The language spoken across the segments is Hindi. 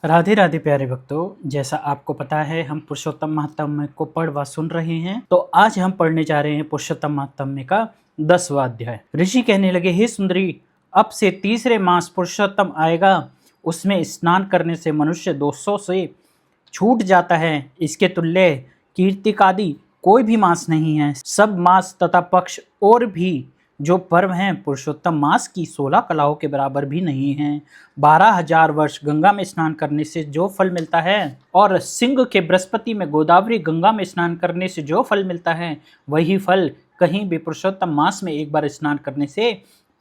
राधे राधे प्यारे भक्तों, जैसा आपको पता है हम पुरुषोत्तम महात्म्य को पढ़ व सुन रहे हैं। तो आज हम पढ़ने जा रहे हैं पुरुषोत्तम महात्म्य का 10वां अध्याय। ऋषि कहने लगे, हे सुंदरी, अब से तीसरे मास पुरुषोत्तम आएगा, उसमें स्नान करने से मनुष्य दोषों से छूट जाता है। इसके तुल्य कीर्तिकादि कोई भी मास नहीं है। सब मास तथा पक्ष और भी जो पर्व हैं पुरुषोत्तम मास की 16 कलाओं के बराबर भी नहीं हैं। 12,000 वर्ष गंगा में स्नान करने से जो फल मिलता है और सिंह के बृहस्पति में गोदावरी गंगा में स्नान करने से जो फल मिलता है, वही फल कहीं भी पुरुषोत्तम मास में एक बार स्नान करने से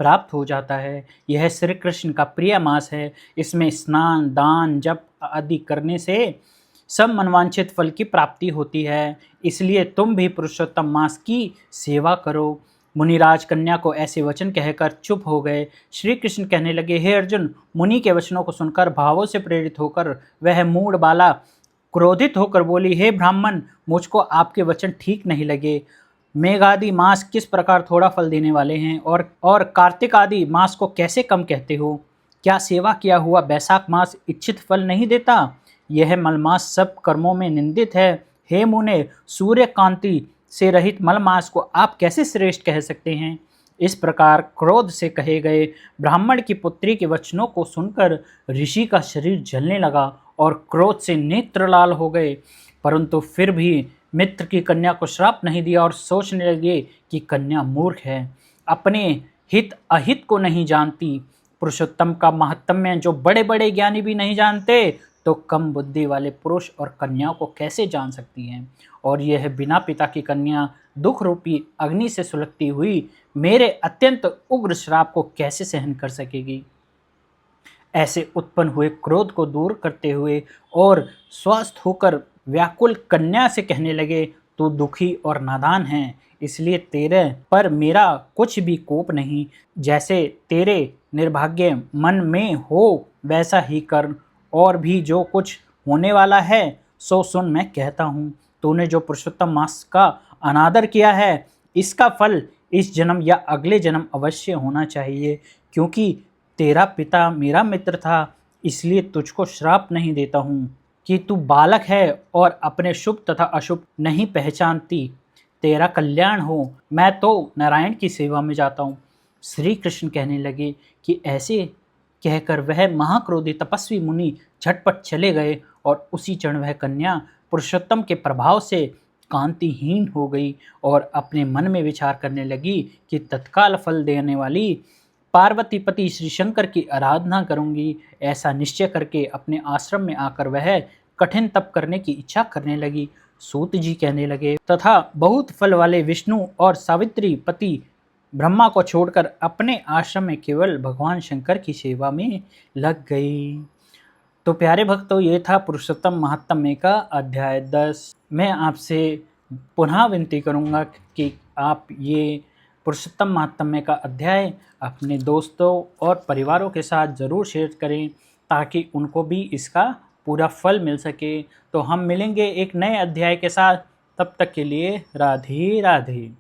प्राप्त हो जाता है। यह श्री कृष्ण का प्रिय मास है। इसमें स्नान, दान, जप आदि करने से सब मनवांछित फल की प्राप्ति होती है। इसलिए तुम भी पुरुषोत्तम मास की सेवा करो। मुनिराज कन्या को ऐसे वचन कहकर चुप हो गए। श्री कृष्ण कहने लगे, हे अर्जुन, मुनि के वचनों को सुनकर भावों से प्रेरित होकर वह मूढ़ बाला क्रोधित होकर बोली, हे ब्राह्मण, मुझको आपके वचन ठीक नहीं लगे। मेघ आदि मास किस प्रकार थोड़ा फल देने वाले हैं और कार्तिक आदि मास को कैसे कम कहते हो? क्या सेवा किया हुआ बैसाख मास इच्छित फल नहीं देता? यह मलमास सब कर्मों में निंदित है। हे मुने, सूर्य कांति से रहित मलमास को आप कैसे श्रेष्ठ कह सकते हैं? इस प्रकार क्रोध से कहे गए ब्राह्मण की पुत्री के वचनों को सुनकर ऋषि का शरीर जलने लगा और क्रोध से नेत्र लाल हो गए, परंतु फिर भी मित्र की कन्या को श्राप नहीं दिया और सोचने लगे कि कन्या मूर्ख है, अपने हित अहित को नहीं जानती। पुरुषोत्तम का महात्म्य जो बड़े बड़े ज्ञानी भी नहीं जानते, तो कम बुद्धि वाले पुरुष और कन्याओं को कैसे जान सकती हैं? और यह बिना पिता की कन्या दुख रूपी अग्नि से सुलगती हुई मेरे अत्यंत उग्र श्राप को कैसे सहन कर सकेगी? ऐसे उत्पन्न हुए क्रोध को दूर करते हुए और स्वस्थ होकर व्याकुल कन्या से कहने लगे, तू दुखी और नादान है, इसलिए तेरे पर मेरा कुछ भी कोप नहीं। जैसे तेरे निर्भाग्य मन में हो वैसा ही कर, और भी जो कुछ होने वाला है सो सुन, मैं कहता हूँ। तूने जो पुरुषोत्तम मास का अनादर किया है, इसका फल इस जन्म या अगले जन्म अवश्य होना चाहिए। क्योंकि तेरा पिता मेरा मित्र था, इसलिए तुझको श्राप नहीं देता हूँ कि तू बालक है और अपने शुभ तथा अशुभ नहीं पहचानती। तेरा कल्याण हो, मैं तो नारायण की सेवा में जाता हूँ। श्री कृष्ण कहने लगे कि ऐसे कहकर वह महाक्रोधी तपस्वी मुनि झटपट चले गए और उसी क्षण वह कन्या पुरुषोत्तम के प्रभाव से कांतिहीन हो गई और अपने मन में विचार करने लगी कि तत्काल फल देने वाली पार्वती पति श्री शंकर की आराधना करूंगी। ऐसा निश्चय करके अपने आश्रम में आकर वह कठिन तप करने की इच्छा करने लगी। सूत जी कहने लगे, तथा बहुत फल वाले विष्णु और सावित्री पति ब्रह्मा को छोड़कर अपने आश्रम में केवल भगवान शंकर की सेवा में लग गई। तो प्यारे भक्तों, ये था पुरुषोत्तम महात्म्य का अध्याय 10। मैं आपसे पुनः विनती करूंगा कि आप ये पुरुषोत्तम महात्म्य का अध्याय अपने दोस्तों और परिवारों के साथ ज़रूर शेयर करें, ताकि उनको भी इसका पूरा फल मिल सके। तो हम मिलेंगे एक नए अध्याय के साथ, तब तक के लिए राधे राधे।